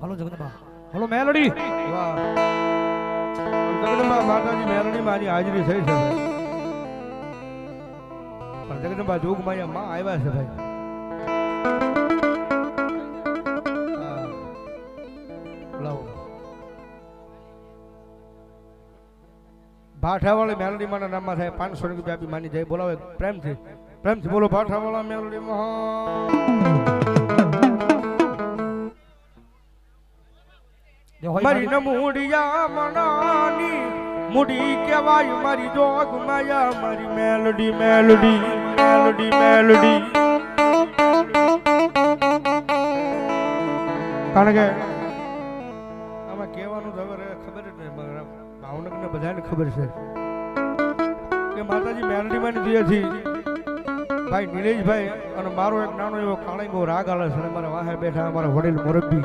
Hello Jagdamba, hello Meldi. વાહ જગદંબા માતાજી મેલડી મારી હાજરી થઈ છે ભાઈ. પણ જગદંબા જોગમાયા માં આવ્યા છે ભાઈ. લાવો ભાઠાવાળી મેલડી માના નામમાં થાય 500 રૂપિયા આપી માની જાય. બોલાવે પ્રેમથી બોલો ભાઠાવાળા મેલડી મારી નમુડિયા મનાની મુડી કહેવાય મારી જોગ માયા મારી મેલડી મેલડી મેલડી મેલડી. કારણ કે આમાં કહેવાનું તો હવે ખબર જ નહીં, ભાવનગરને બધાને ખબર છે કે માતાજી મેલડી માં દીએથી ભાઈ નિલેશભાઈ અને મારો એક નાનો એવો કાળંગો રાગ આલે છે. મારા વાહે બેઠા અમારા વડીલ મુરબ્બી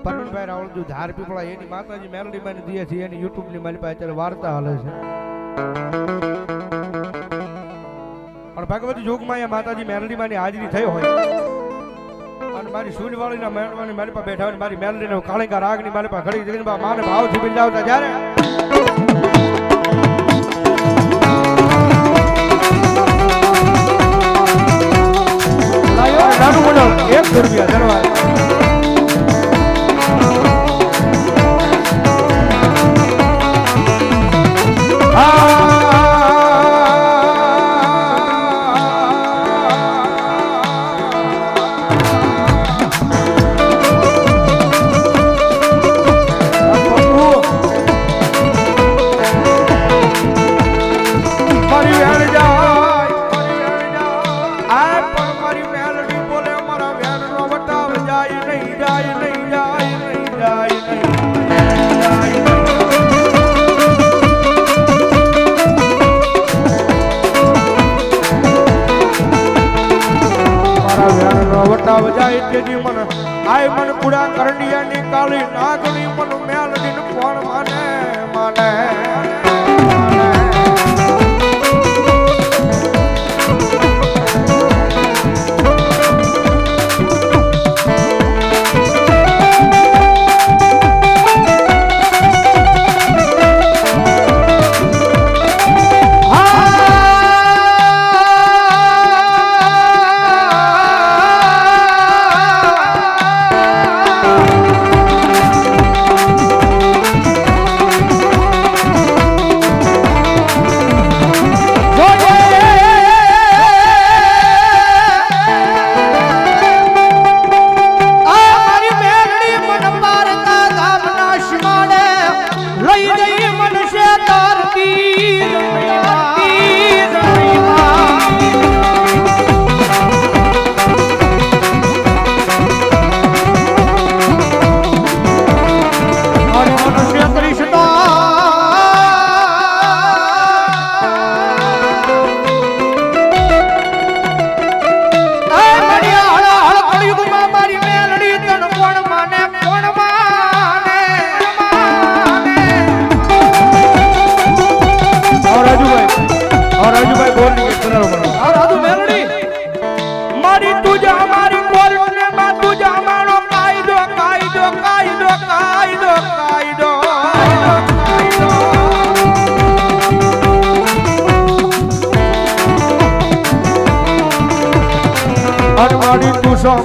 પરવીનભાઈ રાવળજુ ધાર પીપળા એની માતાજી મેલડી માં દીએથી એની યુટ્યુબ ની મારી પાસે અત્યારે વાર્તા હાલે છે. અને ભગવતી જોગમાં માતાજી મેલડી માં ની હાજરી થઈ હોય અને મારી સૂનવાળી ના મેળવાની મારી પાસે બેઠા હોય મારી મેલડી નો કાળંગા રાગ ની મારી પાસે ઘડી જઈને માને ભાવથી બિરદાવતા જ્યારે નાનું મોટો 1 રૂપિયા ધન્યવાદ. આય મન કુડા કરડિયાની કાળી નાગની મન મેલડી ન કોણ માને માને.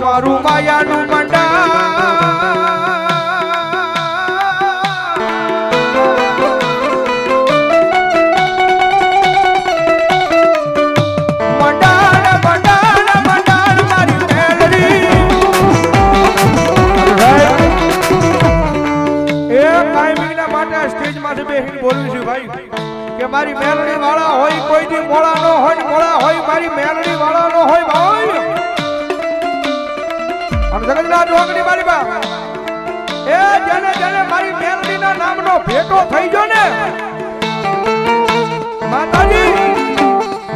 મારું માયાનું મંડા મારી મેલડી વાળા હોય કોઈ દી મોળા નો હોય મોળા હોય મારી મેલડી વાળા નો હોય ભાઈ. અને જગતના જોગણી મારી બા એ જેને જેને મારી મેલડી ના નામનો ભેટો થઈ ગયો ને માતાજી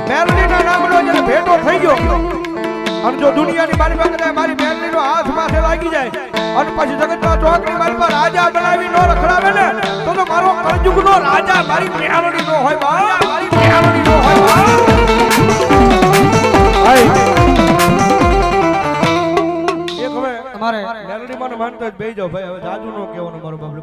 મેલડી ના નામનો જેને ભેટો થઈ ગયો અને જો દુનિયાની મારી પાસે મારી મેલડી નો હાથ માથે લાગી જાય અને પછી જગતના જોગણી મારી પર રાજા બનાવી નો રખડાવે ને તો મારો કળજુગ નો રાજા મારી મેલડી નો હોય બા મારી મેલડી નો હોય બા. એક હવે તમારે મેલડી માં માનતા જ બેહી જાઓ ભાઈ હવે જાજુ નો કહેવાનું મારો બાપડે